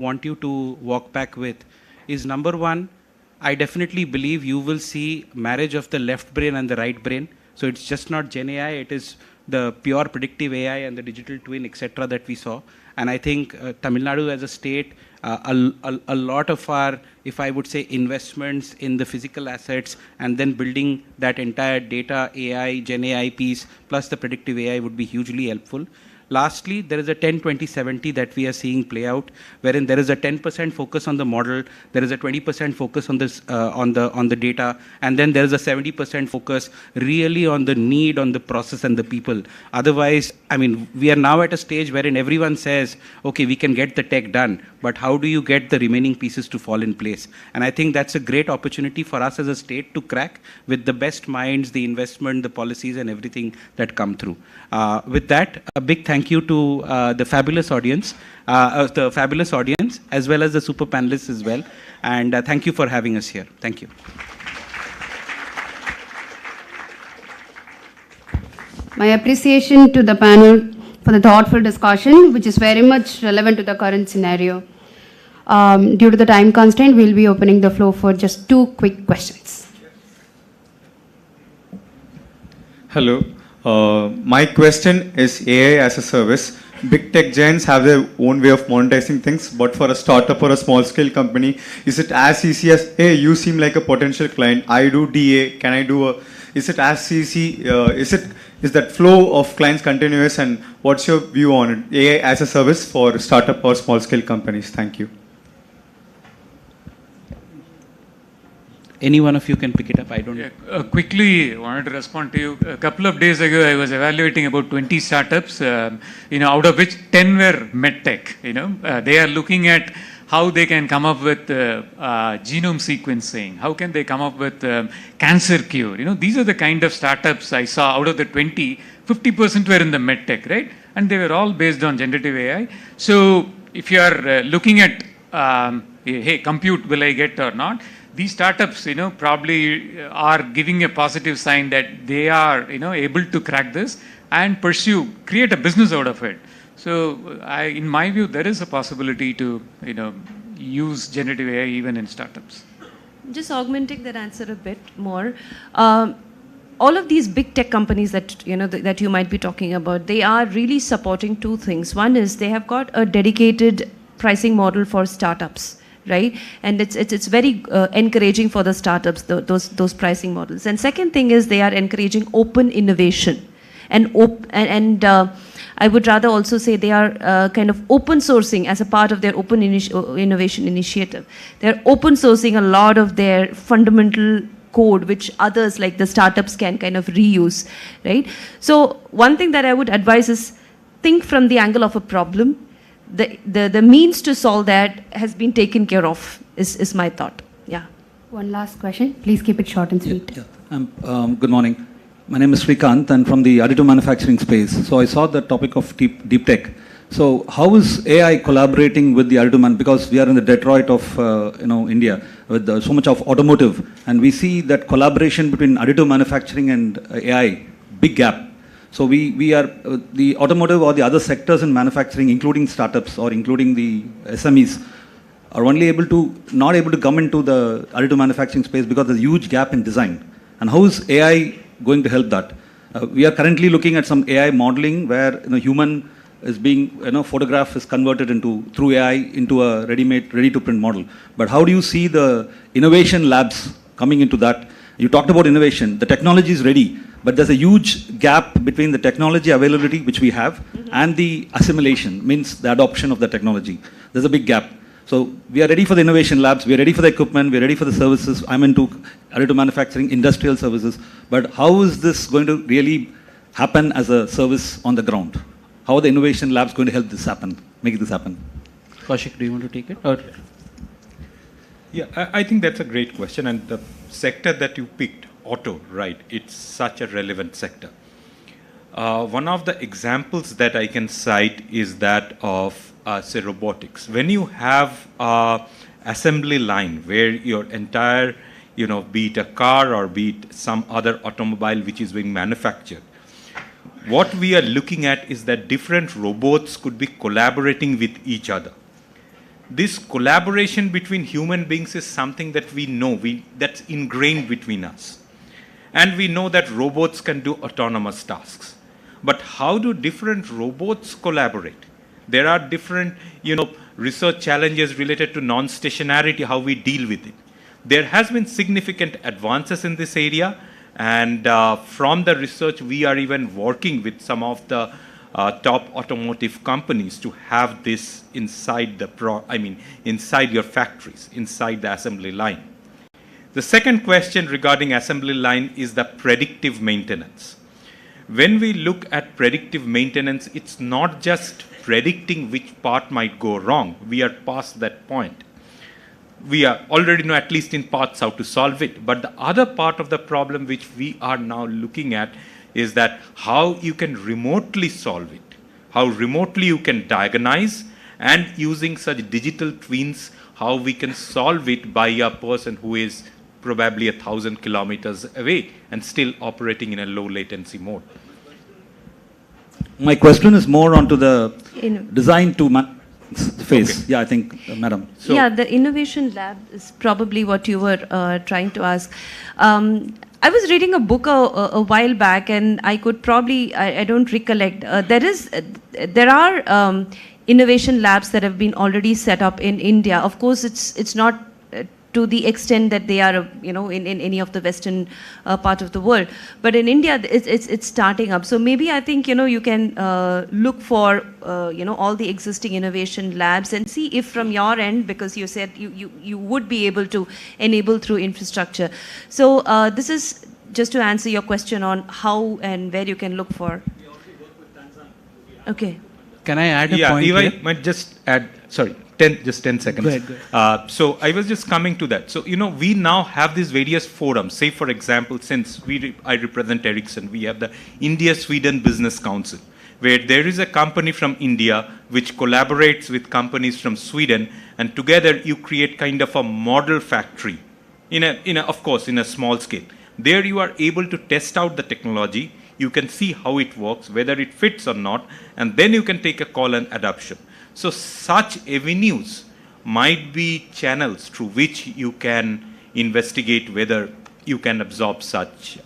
want you to walk back with is number one, I definitely believe you will see marriage of the left brain and the right brain. So it's just not Gen AI, it is the pure predictive AI and the digital twin, etc. that we saw. And I think Tamil Nadu as a state, a lot of our, if I would say, investments in the physical assets and then building that entire data AI, Gen AI piece, plus the predictive AI would be hugely helpful. Lastly, there is a 10-20-70 that we are seeing play out, wherein there is a 10% focus on the model, there is a 20% focus on this on the data, and then there is a 70% focus really on the need, on the process, and the people. Otherwise, I mean, we are now at a stage wherein everyone says, okay, we can get the tech done, but how do you get the remaining pieces to fall in place? And I think that's a great opportunity for us as a state to crack with the best minds, the investment, the policies, and everything that come through. With that, a big thank you to the fabulous audience, as well as the super panelists as well. And thank you for having us here. Thank you. My appreciation to the panel for the thoughtful discussion, which is very much relevant to the current scenario. Due to the time constraint, we'll be opening the floor for just 2 quick questions. Hello. My question is AI as a service. Big tech giants have their own way of monetizing things, but for a startup or a small scale company, is it as easy as, hey, you seem like a potential client, I do DA, can I do a, is it as easy, is that flow of clients continuous, and what's your view on it, AI as a service for startup or small scale companies? Thank you. Any one of you can pick it up. I don't know. Quickly, wanted to respond to you. A couple of days ago, I was evaluating about 20 startups, out of which 10 were medtech. They are looking at how they can come up with genome sequencing. How can they come up with cancer cure? These are the kind of startups I saw. Out of the 20, 50% were in the medtech, right? And they were all based on generative AI. So if you are looking at, hey, compute, will I get or not? These startups, probably are giving a positive sign that they are, able to crack this and create a business out of it. So, in my view, there is a possibility to, use generative AI even in startups. Just augmenting that answer a bit more. All of these big tech companies that that you might be talking about, they are really supporting 2 things. One is they have got a dedicated pricing model for startups. Right, and it's very encouraging for the startups, those pricing models. And second thing is they are encouraging open innovation, and I would rather also say they are kind of open sourcing as a part of their open innovation initiative. They're open sourcing a lot of their fundamental code, which others like the startups can kind of reuse. Right. So one thing that I would advise is think from the angle of a problem. The means to solve that has been taken care of, is my thought. Yeah. One last question. Please keep it short and sweet. Yeah. Good morning. My name is Srikanth, and from the additive manufacturing space. So I saw the topic of deep tech. So how is AI collaborating with the additive because we are in the Detroit of India with so much of automotive, and we see that collaboration between additive manufacturing and AI, big gap. So we are, the automotive or the other sectors in manufacturing, including startups or including the SMEs, are only not able to come into the additive manufacturing space because there's a huge gap in design. And how is AI going to help that? We are currently looking at some AI modeling where human is being, photograph is converted through AI into a ready to print model. But how do you see the innovation labs coming into that? You talked about innovation. The technology is ready, but there's a huge gap between the technology availability, which we have, and the assimilation, means the adoption of the technology. There's a big gap. So we are ready for the innovation labs, we are ready for the equipment, we are ready for the services. I'm into additive manufacturing, industrial services. But how is this going to really happen as a service on the ground? How are the innovation labs going to help this happen, make this happen? Kaushik, do you want to take it? Or? Yeah, I think that's a great question, and the sector that you picked, auto, right, it's such a relevant sector. One of the examples that I can cite is that of, say, robotics. When you have an assembly line where your entire, be it a car or be it some other automobile which is being manufactured, what we are looking at is that different robots could be collaborating with each other. this collaboration between human beings is something that we know, that's ingrained between us. And we know that robots can do autonomous tasks. But how do different robots collaborate? There are different, research challenges related to non-stationarity, how we deal with it. There has been significant advances in this area, and from the research, we are even working with some of the top automotive companies to have this inside inside your factories, inside the assembly line. The second question regarding assembly line is the predictive maintenance. When we look at predictive maintenance, it's not just predicting which part might go wrong. We are past that point. We already know, at least in parts, how to solve it. But the other part of the problem which we are now looking at is that how you can remotely solve it, how remotely you can diagnose, and using such digital twins, how we can solve it by a person who is probably 1,000 kilometers away and still operating in a low latency mode. My question is more onto the design to phase. Okay. Yeah, I think, madam. So yeah, the innovation lab is probably what you were trying to ask. I was reading a book a while back, and I could probably, I don't recollect. There are innovation labs that have been already set up in India. Of course, it's not to the extent that they are, in any of the Western part of the world. But in India, it's starting up. So maybe I think, you can look for, all the existing innovation labs and see if from your end, because you said you would be able to enable through infrastructure. So this is just to answer your question on how and where you can look for. We already work with Tanzania. Okay. Can I add a point here? Yeah, I might just add, sorry. 10 seconds. Go ahead. So I was just coming to that. So, we now have these various forums. Say, for example, since I represent Ericsson, we have the India-Sweden Business Council, where there is a company from India which collaborates with companies from Sweden, and together you create kind of a model factory, of course, in a small scale. There you are able to test out the technology. You can see how it works, whether it fits or not, and then you can take a call on adoption. So such avenues might be channels through which you can investigate whether you can absorb such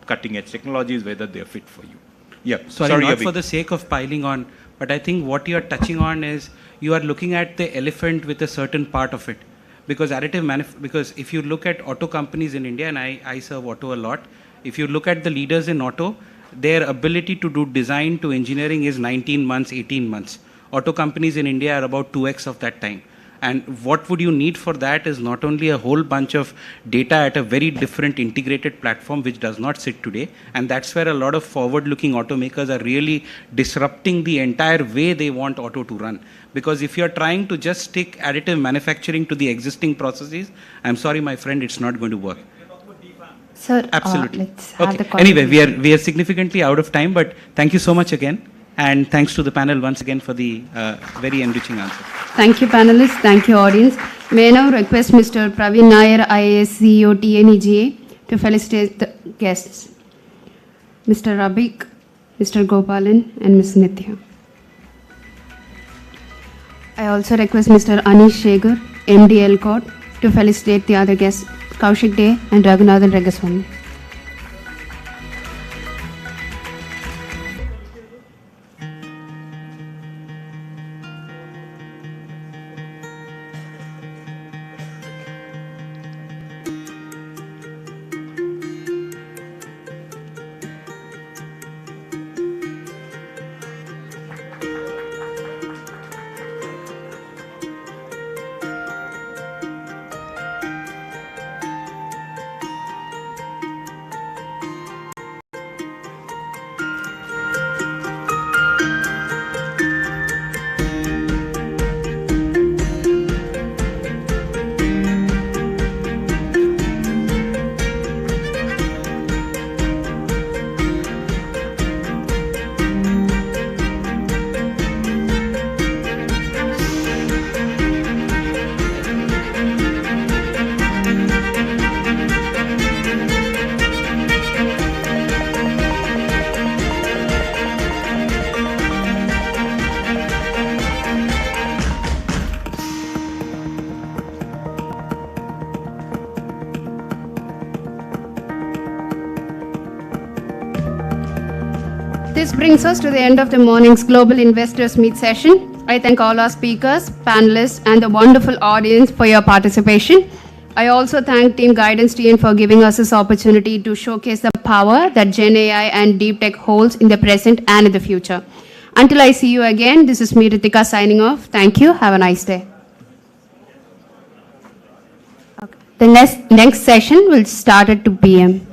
cutting-edge technologies, whether they are fit for you. Yeah, sorry not for the sake of piling on, but I think what you are touching on is you are looking at the elephant with a certain part of it. Because because if you look at auto companies in India, and I serve auto a lot, if you look at the leaders in auto, their ability to do design to engineering is 19 months, 18 months. Auto companies in India are about 2x of that time. And what would you need for that is not only a whole bunch of data at a very different integrated platform which does not sit today, and that's where a lot of forward-looking automakers are really disrupting the entire way they want auto to run. Because if you're trying to just stick additive manufacturing to the existing processes, I'm sorry, my friend, it's not going to work. Sir, absolutely. Let's have the anyway, we are significantly out of time, but thank you so much again. And thanks to the panel once again for the very enriching answer. Thank you, panelists. Thank you, audience. May I now request Mr. Praveen Nair, IAS CEO, TNEGA, to felicitate the guests. Mr. Rabik, Mr. Gopalan, and Ms. Nithya. I also request Mr. Anish Shegar, MD LCOT, to felicitate the other guests, Kaushik Dey and Raghunathan Regaswamy. This brings us to the end of the morning's Global Investors Meet session. I thank all our speakers, panelists, and the wonderful audience for your participation. I also thank Team Guidance TN for giving us this opportunity to showcase the power that Gen AI and deep tech holds in the present and in the future. Until I see you again, this is me, Ritika, signing off. Thank you. Have a nice day. Okay. The next session will start at 2 p.m.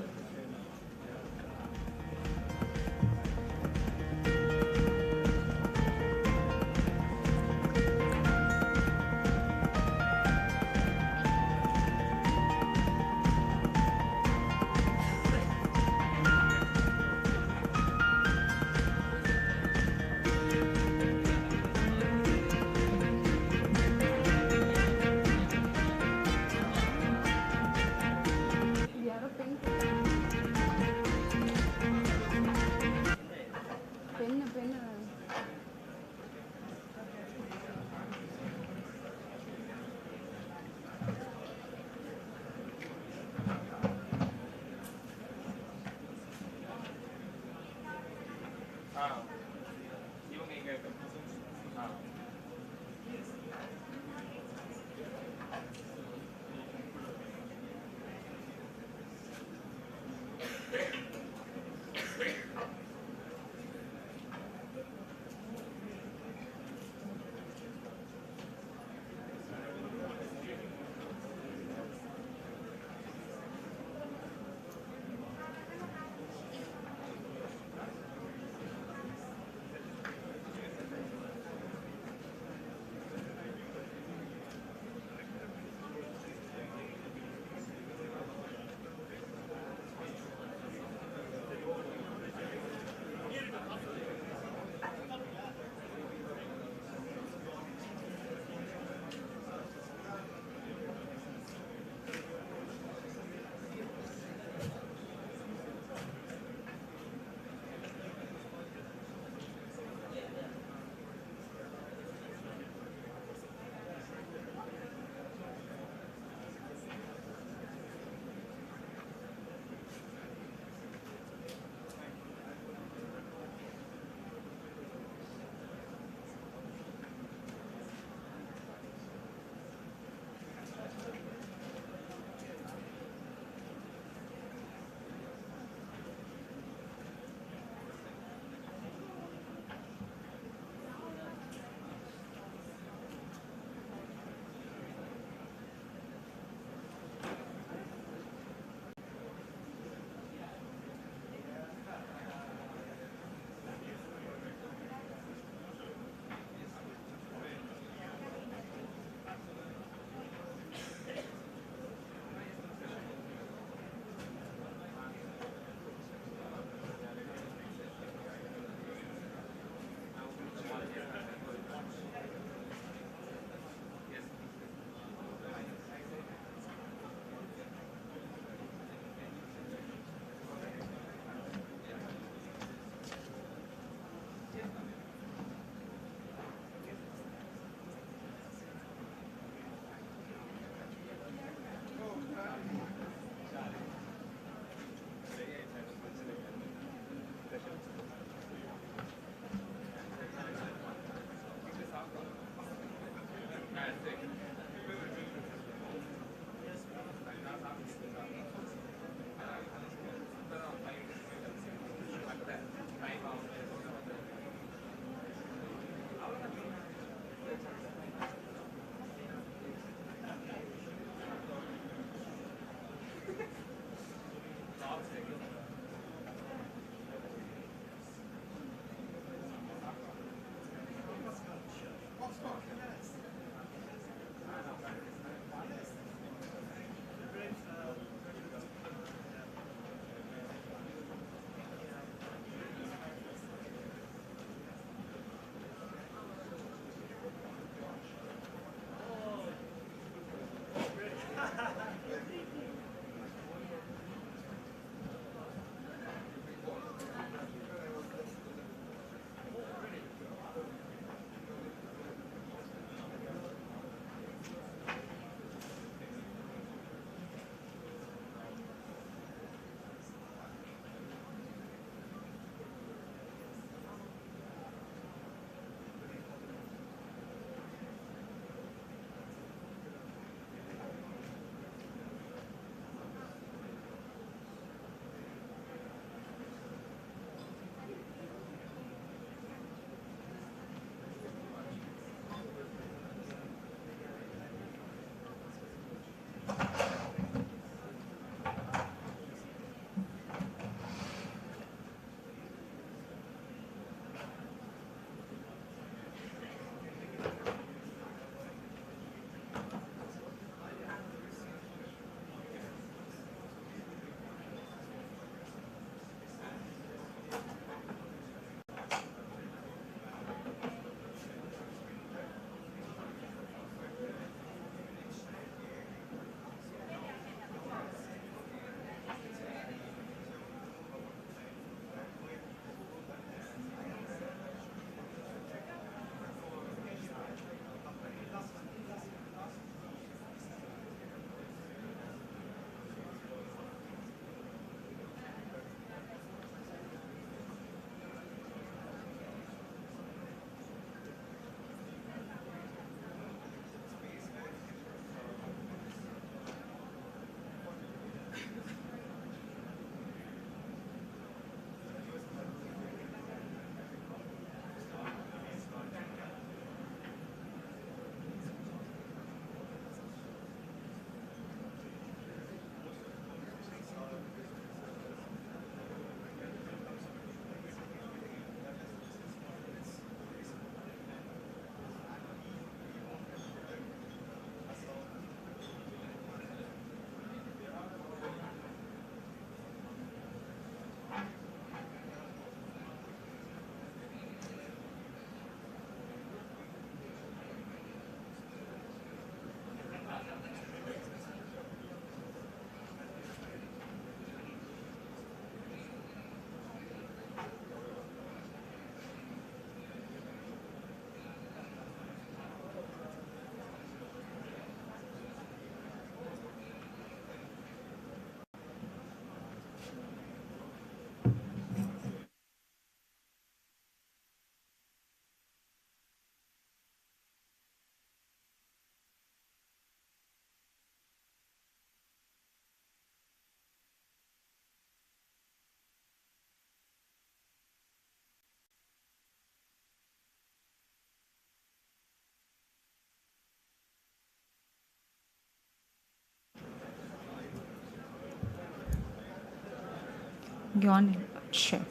You on? Check.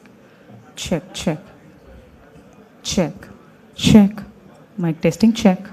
Check, check. Check. Check. Mic testing, check.